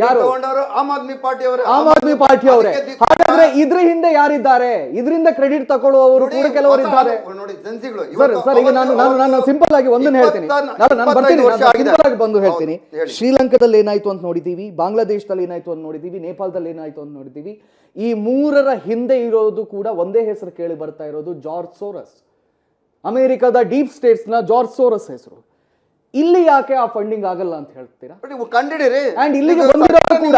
ಯಾರು? ಆಮ್ ಆದ್ಮಿ ಪಾರ್ಟಿ ಅವರೇ. ಹಾಗಾದ್ರೆ ಇದ್ರ ಹಿಂದೆ ಯಾರಿದ್ದಾರೆ? ಇದರಿಂದ ಕ್ರೆಡಿಟ್ ತಗೊಳ್ಳುವವರು ಕೂಡ ಕೆಲವರು ಇದ್ದಾರೆ ನೋಡಿ. ಜನ್ಸಿಗಳು ಸರ್, ಈಗ ನಾನು ಸಿಂಪಲ್ ಆಗಿ ಒಂದನ್ನು ಹೇಳ್ತೀನಿ, ನಾನು ಬರ್ತೀನಿ, ಸಿಂಪಲ್ ಆಗಿ ಬಂದು ಹೇಳ್ತೀನಿ. ಶ್ರೀಲಂಕಾದಲ್ಲಿ ಏನಾಯ್ತು ಅಂತ ನೋಡಿದೀವಿ, ಬಾಂಗ್ಲಾದೇಶದಲ್ಲಿ ಏನಾಯ್ತು ಅಂತ ನೋಡಿದೀವಿ, ನೇಪಾಳದಲ್ಲಿ ಏನಾಯ್ತು ಅಂತ ನೋಡಿದೀವಿ. ಈ ಮೂರರ ಹಿಂದೆ ಇರೋದು ಕೂಡ ಒಂದೇ ಹೆಸರು ಕೇಳಿ ಬರ್ತಾ ಇರೋದು, ಜಾರ್ಜ್ ಸೋರಸ್. ಅಮೆರಿಕದ ಡೀಪ್ ಸ್ಟೇಟ್ಸ್ ನ ಜಾರ್ಜ್ ಸೋರಸ್ ಹೆಸರು. ಇಲ್ಲಿ ಯಾಕೆ ಆ ಫಂಡಿಂಗ್ ಆಗಲ್ಲ ಅಂತ ಹೇಳ್ತೀರಾ? ಕಂಡಿಡಿರಿ. ಅಂಡ್ ಇಲ್ಲಿಗೆ ಬಂದಿರೋದು ಕೂಡ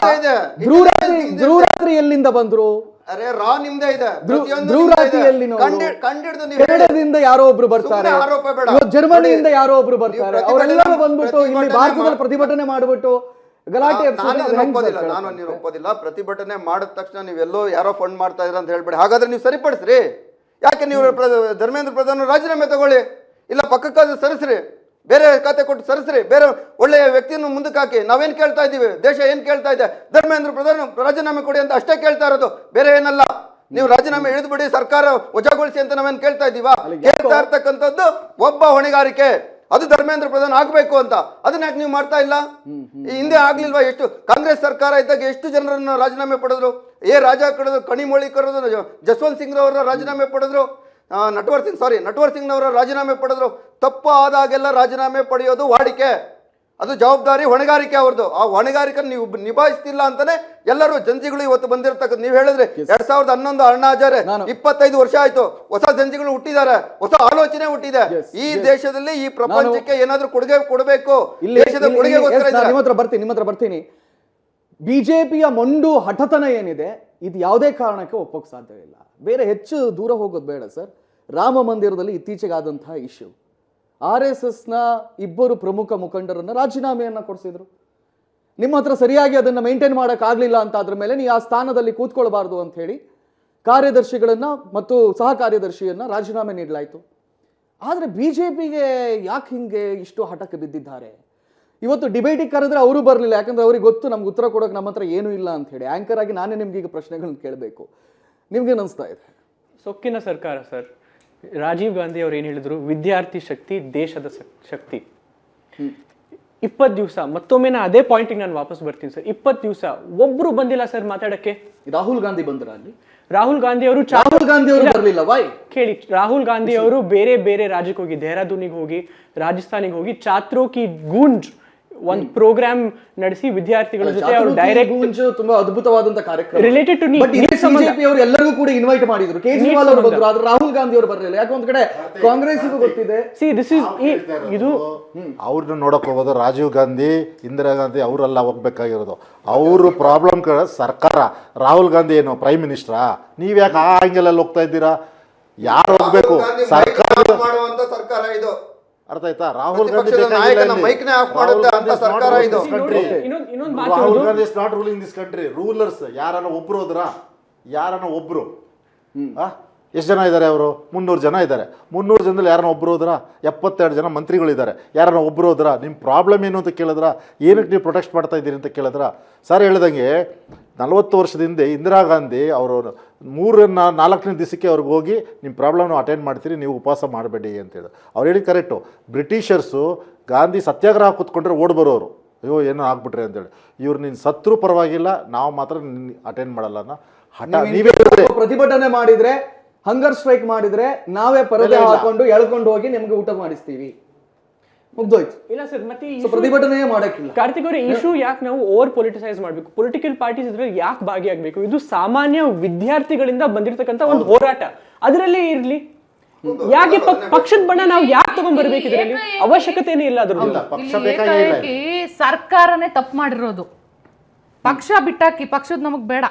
ಧ್ರುವರಾತ್ರಿ ಎಲ್ಲಿಂದ ಬಂದ್ರು? ಅರೆ ರಾ ನಿಮ್ದೇ ಇದೆ. ಧ್ರುವರಾತ್ರಿಯಲ್ಲಿ ಕೆನಡಾದಿಂದ ಯಾರೋ ಒಬ್ರು ಬರ್ತಾರೆ, ಜರ್ಮನಿಯಿಂದ ಯಾರೋ ಒಬ್ರು ಬರ್ತಾರೆ, ಅವರೆಲ್ಲರೂ ಬಂದ್ಬಿಟ್ಟು ಇಲ್ಲಿ ಭಾರತದಲ್ಲಿ ಪ್ರತಿಭಟನೆ ಮಾಡ್ಬಿಟ್ಟು ಗಲಾಟೆ. ನಾನು ನೀವು ಒಪ್ಪೋದಿಲ್ಲ. ಪ್ರತಿಭಟನೆ ಮಾಡಿದ ತಕ್ಷಣ ನೀವೆಲ್ಲೋ ಯಾರೋ ಫಂಡ್ ಮಾಡ್ತಾ ಇದ್ರ ಅಂತ ಹೇಳ್ಬೇಡಿ. ಹಾಗಾದ್ರೆ ನೀವು ಸರಿಪಡಿಸ್ರಿ. ಯಾಕೆ ನೀವು ಧರ್ಮೇಂದ್ರ ಪ್ರಧಾನ್ ರಾಜೀನಾಮೆ ತಗೊಳ್ಳಿ, ಇಲ್ಲ ಪಕ್ಕಕ್ಕಾದ್ರೂ ಸರಿಸ್ರಿ, ಬೇರೆ ಖಾತೆ ಕೊಟ್ಟು ಸರಿಸ್ರಿ, ಬೇರೆ ಒಳ್ಳೆಯ ವ್ಯಕ್ತಿಯನ್ನು ಮುಂದಕ್ಕೆ ಹಾಕಿ. ನಾವೇನ್ ಕೇಳ್ತಾ ಇದ್ದೀವಿ, ದೇಶ ಏನ್ ಕೇಳ್ತಾ ಇದೆ, ಧರ್ಮೇಂದ್ರ ಪ್ರಧಾನ್ ರಾಜೀನಾಮೆ ಕೊಡಿ ಅಂತ ಅಷ್ಟೇ ಕೇಳ್ತಾ ಇರೋದು, ಬೇರೆ ಏನಲ್ಲ. ನೀವು ರಾಜೀನಾಮೆ ಇಳಿದು ಬಿಡಿ, ಸರ್ಕಾರ ವಜಾಗೊಳಿಸಿ ಅಂತ ನಾವೇನ್ ಕೇಳ್ತಾ ಇದ್ದೀವಾ? ಕೇಳ್ತಾ ಇರ್ತಕ್ಕಂಥದ್ದು ಒಬ್ಬ ಹೊಣೆಗಾರಿಕೆ, ಅದು ಧರ್ಮೇಂದ್ರ ಪ್ರಧಾನ್ ಆಗ್ಬೇಕು ಅಂತ. ಅದನ್ನ ಯಾಕೆ ನೀವು ಮಾಡ್ತಾ ಇಲ್ಲ? ಹಿಂದೆ ಆಗ್ಲಿಲ್ವಾ? ಎಷ್ಟು ಕಾಂಗ್ರೆಸ್ ಸರ್ಕಾರ ಇದ್ದಾಗ ಎಷ್ಟು ಜನರನ್ನು ರಾಜೀನಾಮೆ ಪಡೆದ್ರು? ರಾಜಾ ಕಡೆದ್ರು, ಕಣಿಮೊಳಿ ಕರೆದ್ರು, ಜಸ್ವಂತ್ ಸಿಂಗ್ ಅವರ ರಾಜೀನಾಮೆ ಪಡೆದ್ರು, ನಟ್ವರ್ ಸಿಂಗ್ ಅವರ ರಾಜೀನಾಮೆ ಪಡೆದ್ರು. ತಪ್ಪು ಆದಾಗೆಲ್ಲ ರಾಜೀನಾಮೆ ಪಡೆಯೋದು ವಾಡಿಕೆ, ಅದು ಜವಾಬ್ದಾರಿ, ಹೊಣೆಗಾರಿಕೆ ಅವ್ರದ್ದು. ಆ ಹೊಣೆಗಾರಿಕೆ ನೀವು ನಿಭಾಯಿಸ್ತಿಲ್ಲ ಅಂತಾನೆ ಎಲ್ಲರೂ ಜಂಜಿಗಳು ಇವತ್ತು ಬಂದಿರತಕ್ಕಂಥ. ನೀವು ಹೇಳಿದ್ರೆ 2011 ಅಣ್ಣಾ ಹಜಾರೆ 25 ವರ್ಷ ಆಯ್ತು, ಹೊಸ ಜಂಜಿಗಳು ಹುಟ್ಟಿದ್ದಾರೆ, ಹೊಸ ಆಲೋಚನೆ ಹುಟ್ಟಿದೆ. ಈ ದೇಶದಲ್ಲಿ ಈ ಪ್ರಪಂಚಕ್ಕೆ ಏನಾದ್ರೂ ಕೊಡುಗೆ ಕೊಡಬೇಕು, ದೇಶದ ಕೊಡುಗೆಗೋಸ್ಕರ. ನಿಮ್ಮ ಹತ್ರ ಬರ್ತೀನಿ. ಬಿಜೆಪಿಯ ಮೊಂಡು ಹಠತನ ಏನಿದೆ, ಇದು ಯಾವುದೇ ಕಾರಣಕ್ಕೆ ಒಪ್ಪೋಕ್ ಸಾಧ್ಯವಿಲ್ಲ. ಬೇರೆ ಹೆಚ್ಚು ದೂರ ಹೋಗೋದು ಬೇಡ ಸರ್. ರಾಮ ಮಂದಿರದಲ್ಲಿ ಇತ್ತೀಚೆಗಾದಂತಹ ಇಶ್ಯೂ, RSS ನ ಇಬ್ಬರು ಪ್ರಮುಖ ಮುಖಂಡರನ್ನ ರಾಜೀನಾಮೆಯನ್ನ ಕೊಡಿಸಿದ್ರು. ನಿಮ್ಮ ಹತ್ರ ಸರಿಯಾಗಿ ಅದನ್ನ ಮೇಂಟೈನ್ ಮಾಡಕ್ ಆಗ್ಲಿಲ್ಲ ಅಂತ ಅದ್ರ ಮೇಲೆ ನೀವು ಆ ಸ್ಥಾನದಲ್ಲಿ ಕೂತ್ಕೊಳ್ಬಾರ್ದು ಅಂತ ಹೇಳಿ ಕಾರ್ಯದರ್ಶಿಗಳನ್ನ ಮತ್ತು ಸಹ ಕಾರ್ಯದರ್ಶಿಯನ್ನ ರಾಜೀನಾಮೆ ನೀಡಲಾಯಿತು. ಆದ್ರೆ ಬಿಜೆಪಿಗೆ ಯಾಕೆ ಹಿಂಗೆ ಇಷ್ಟು ಹಠಕ್ಕೆ ಬಿದ್ದಿದ್ದಾರೆ? ಇವತ್ತು ಡಿಬೇಟಿಗೆ ಕರೆದ್ರೆ ಅವರು ಬರಲಿಲ್ಲ, ಯಾಕಂದ್ರೆ ಅವ್ರಿಗೆ ಗೊತ್ತು ನಮ್ಗೆ ಉತ್ತರ ಕೊಡೋಕೆ ನಮ್ಮ ಹತ್ರ ಏನೂ ಇಲ್ಲ ಅಂತ ಹೇಳಿ. ಆಂಕರ್ ಆಗಿ ನಾನೇ ನಿಮ್ಗೆ ಈಗ ಪ್ರಶ್ನೆಗಳನ್ನ ಕೇಳಬೇಕು. ನಿಮ್ಗೇನು ಅನಿಸ್ತಾ ಇದೆ? ಸೊಕ್ಕಿನ ಸರ್ಕಾರ ಸರ್. ರಾಜೀವ್ ಗಾಂಧಿ ಅವ್ರು ಏನು ಹೇಳಿದ್ರು, ವಿದ್ಯಾರ್ಥಿ ಶಕ್ತಿ ದೇಶದ ಶಕ್ತಿ. 20 ದಿವಸ, ಮತ್ತೊಮ್ಮೆ ನಾ ಅದೇ ಪಾಯಿಂಟಿಗೆ ನಾನು ವಾಪಸ್ ಬರ್ತೀನಿ ಸರ್. 20 ದಿವಸ ಒಬ್ರು ಬಂದಿಲ್ಲ ಸರ್ ಮಾತಾಡಕ್ಕೆ. ರಾಹುಲ್ ಗಾಂಧಿ ಬಂದ್ರ ಅಲ್ಲಿ? ರಾಹುಲ್ ಗಾಂಧಿ ಅವರು ಬರಲಿಲ್ಲ. ಕೇಳಿ, ರಾಹುಲ್ ಗಾಂಧಿ ಅವರು ಬೇರೆ ಬೇರೆ ರಾಜ್ಯಕ್ಕೆ ಹೋಗಿ, ದೇಹರಾದೂನಿಗೆ ಹೋಗಿ, ರಾಜಸ್ಥಾನಿಗೆ ಹೋಗಿ, ಛಾತ್ರೋ ಕಿ ಗೂಂಜ್ ಒಂದು ಪ್ರೋಗ್ರಾಮ್ ನಡೆಸಿ ವಿದ್ಯಾರ್ಥಿಗಳ ಜೊತೆ ಅವರು ಡೈರೆಕ್ಟ್, ತುಂಬಾ ಅದ್ಭುತವಾದಂತ ಕಾರ್ಯಕ್ರಮ ರಿಲೇಟೆಡ್ ಟು ಬಿಜೆಪಿ ಅವರು ಎಲ್ಲರಿಗೂ ಕೂಡ ಇನ್ವೈಟ್ ಮಾಡಿದ್ರು. ಕೇಜ್ರಿವಾಲ್ ಅವರು ಬಂದ್ರು, ಆದ್ರೆ ರಾಹುಲ್ ಗಾಂಧಿ ಅವರು ಬರಲಿಲ್ಲ. ಯಾಕೆ ಒಂದ್ ಕಡೆ ಕಾಂಗ್ರೆಸ್ ಗೊತ್ತಿದೆ, ಇದು ಅವ್ರನ್ನ ನೋಡಕ್ ಹೋಗೋದು ರಾಜೀವ್ ಗಾಂಧಿ, ಇಂದಿರಾ ಗಾಂಧಿ ಅವರೆಲ್ಲ ಹೋಗ್ಬೇಕಾಗಿರೋದು. ಅವರು ಪ್ರಾಬ್ಲಮ್ ಸರ್ಕಾರ. ರಾಹುಲ್ ಗಾಂಧಿ ಏನು ಪ್ರೈಮ್ ಮಿನಿಸ್ಟರಾ? ನೀವ್ಯಾಕೆ ಆ ಆಂಗಲಲ್ಲಿ ಹೋಗ್ತಾ ಇದ್ದೀರಾ? ಯಾರು ಹೋಗ್ಬೇಕು? ಸರ್ಕಾರ ಇದು ಅರ್ಥ ಆಯ್ತಾ? Rahul Gandhi is not ruling this country. Rulers ಯಾರನ್ನ ಒಬ್ರು ಹೋದ್ರ? ಒಬ್ರು ಎಷ್ಟು ಜನ ಇದ್ದಾರೆ? ಅವರು 300 ಜನ ಇದ್ದಾರೆ. 300 ಜನದಲ್ಲಿ ಯಾರನ್ನ ಒಬ್ರು ಹೋದ್ರ? 72 ಜನ ಮಂತ್ರಿಗಳಿದ್ದಾರೆ. ಯಾರನ್ನ ಒಬ್ರು ಹೋದ್ರ? ನಿಮ್ಮ ಪ್ರಾಬ್ಲಮ್ ಏನು ಅಂತ ಕೇಳಿದ್ರ? ಏನಕ್ಕೆ ನೀವು ಪ್ರೊಟೆಕ್ಟ್ ಮಾಡ್ತಾ ಇದ್ದೀರಿ ಅಂತ ಕೇಳಿದ್ರ? ಸರ್ ಹೇಳ್ದಂಗೆ 40 ವರ್ಷದ ಹಿಂದೆ ಇಂದಿರಾ ಗಾಂಧಿ ಅವರು 3-4ನೇ ದಿವಸಕ್ಕೆ ಅವ್ರಿಗೆ ಹೋಗಿ ನಿಮ್ಮ ಪ್ರಾಬ್ಲಮ್ನ ಅಟೆಂಡ್ ಮಾಡ್ತೀರಿ, ನೀವು ಉಪವಾಸ ಮಾಡಬೇಡಿ ಅಂತೇಳಿ ಅವ್ರು ಹೇಳಿ ಕರೆಕ್ಟು. ಬ್ರಿಟಿಷರ್ಸು ಗಾಂಧಿ ಸತ್ಯಾಗ್ರಹ ಕೂತ್ಕೊಂಡ್ರೆ ಓಡ್ ಬರೋರು, ಅಯ್ಯೋ ಏನೋ ಆಗ್ಬಿಟ್ರೆ ಅಂತೇಳಿ. ಇವ್ರು ನೀನು ಸತ್ರು ಪರವಾಗಿಲ್ಲ, ನಾವು ಮಾತ್ರ ಅಟೆಂಡ್ ಮಾಡಲ್ಲ ಅನ್ನೋ ಹಠ. ನೀವೇ ಪ್ರತಿಭಟನೆ ಮಾಡಿದ್ರೆ, ಹಂಗರ್ ಸ್ಟ್ರೈಕ್ ಮಾಡಿದ್ರೆ ನಾವೇ ಪರದೆ ಹಾಕೊಂಡು ಎಳ್ಕೊಂಡು ಹೋಗಿ ನಿಮ್ಗೆ ಊಟ ಮಾಡಿಸ್ತೀವಿ, ಮುಗ್ದೋಯ್ತು. ಇಲ್ಲ ಸರ್, ಮತ್ತೆ ಪ್ರತಿಭಟನೆ ಮಾಡಕ್ಕಿಲ್ಲ. ಕಾರ್ತಿಕ್ ಅವರೇ, ಇಶ್ಯೂ ಯಾಕೆ ನಾವು ಓವರ್ ಪೊಲಿಟಿಸೈಸ್ ಮಾಡಬೇಕು? ಪೊಲಿಟಿಕಲ್ ಪಾರ್ಟೀಸ್ ಇದ್ರಲ್ಲಿ ಯಾಕೆ ಭಾಗಿಯಾಗಬೇಕು? ಇದು ಸಾಮಾನ್ಯ ವಿದ್ಯಾರ್ಥಿಗಳಿಂದ ಬಂದಿರತಕ್ಕಂತ ಒಂದು ಹೋರಾಟ, ಅದರಲ್ಲೇ ಇರ್ಲಿ. ಯಾಕೆ ಪಕ್ಷದ ಬಣ್ಣ ನಾವು ಯಾಕೆ ತಗೊಂಡ್ಬರ್ಬೇಕು? ಇದರಲ್ಲಿ ಅವಶ್ಯಕತೆನೇ ಇಲ್ಲ. ಅದ್ರಲ್ಲಿ ಸರ್ಕಾರನೇ ತಪ್ಪು ಮಾಡಿರೋದು. ಪಕ್ಷ ಬಿಟ್ಟಾಕಿ, ಪಕ್ಷದ ನಮಗ್ ಬೇಡ,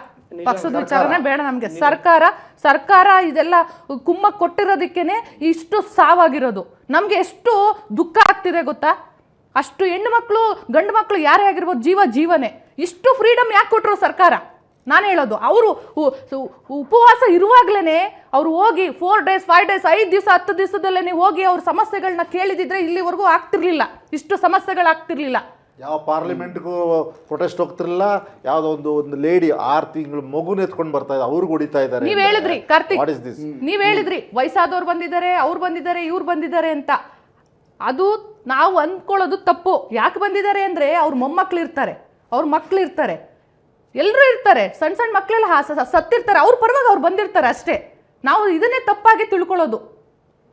ಪಕ್ಷದ ವಿಚಾರನೇ ಬೇಡ ನಮ್ಗೆ. ಸರ್ಕಾರ ಇದೆಲ್ಲ ಕುಮ್ಮ ಕೊಟ್ಟಿರೋದಕ್ಕೇನೆ ಇಷ್ಟು ಸಾವಾಗಿರೋದು. ನಮ್ಗೆ ಎಷ್ಟು ದುಃಖ ಆಗ್ತಿದೆ ಗೊತ್ತಾ? ಅಷ್ಟು ಹೆಣ್ಣು ಮಕ್ಕಳು, ಗಂಡು ಮಕ್ಕಳು ಯಾರೇ ಆಗಿರ್ಬೋದು, ಜೀವನೇ. ಇಷ್ಟು ಫ್ರೀಡಮ್ ಯಾಕೆ ಕೊಟ್ಟರು ಸರ್ಕಾರ? ನಾನು ಹೇಳೋದು, ಅವರು ಉಪವಾಸ ಇರುವಾಗ್ಲೇನೆ ಅವ್ರು ಹೋಗಿ 4 days 5 days 5 ದಿವಸ 10 ದಿವಸದಲ್ಲೇ ಹೋಗಿ ಅವ್ರ ಸಮಸ್ಯೆಗಳನ್ನ ಕೇಳಿದಿದ್ರೆ ಇಲ್ಲಿವರೆಗೂ ಆಗ್ತಿರ್ಲಿಲ್ಲ, ಇಷ್ಟು ಸಮಸ್ಯೆಗಳಾಗ್ತಿರ್ಲಿಲ್ಲ. ಯಾವ ಪಾರ್ಲಿಮೆಂಟ್ಗೂ ಪ್ರೊಟೆಸ್ಟ್ ಹೋಗ್ತಿರಲಿಲ್ಲ. ಯಾವುದೋ ಒಂದು ಲೇಡಿ 6 ತಿಂಗಳು ಮಗುನ ಎತ್ಕೊಂಡು ಬರ್ತಾ ಇದೆ, ಅವ್ರಿಗೆ ಹೊಡಿತಾ ಇದ್ದಾರೆ. ನೀವ್ ಹೇಳಿದ್ರಿ ಕಾರ್ತಿಕ್, ನೀವ್ ಹೇಳಿದ್ರಿ ವಯಸ್ಸಾದವ್ರು ಬಂದಿದ್ದಾರೆ, ಅವ್ರು ಬಂದಿದ್ದಾರೆ, ಇವ್ರು ಬಂದಿದ್ದಾರೆ ಅಂತ. ಅದು ನಾವು ಅಂದ್ಕೊಳ್ಳೋದು ತಪ್ಪು. ಯಾಕೆ ಬಂದಿದ್ದಾರೆ ಅಂದ್ರೆ ಅವ್ರ ಮೊಮ್ಮಕ್ಳು ಇರ್ತಾರೆ, ಅವ್ರ ಮಕ್ಳು ಇರ್ತಾರೆ, ಎಲ್ಲರೂ ಇರ್ತಾರೆ, ಸಣ್ಣ ಸಣ್ಣ ಮಕ್ಕಳೆಲ್ಲ ಸತ್ತಿರ್ತಾರೆ, ಅವ್ರ ಪರವಾಗಿ ಅವ್ರು ಬಂದಿರ್ತಾರೆ ಅಷ್ಟೇ. ನಾವು ಇದನ್ನೇ ತಪ್ಪಾಗಿ ತಿಳ್ಕೊಳ್ಳೋದು.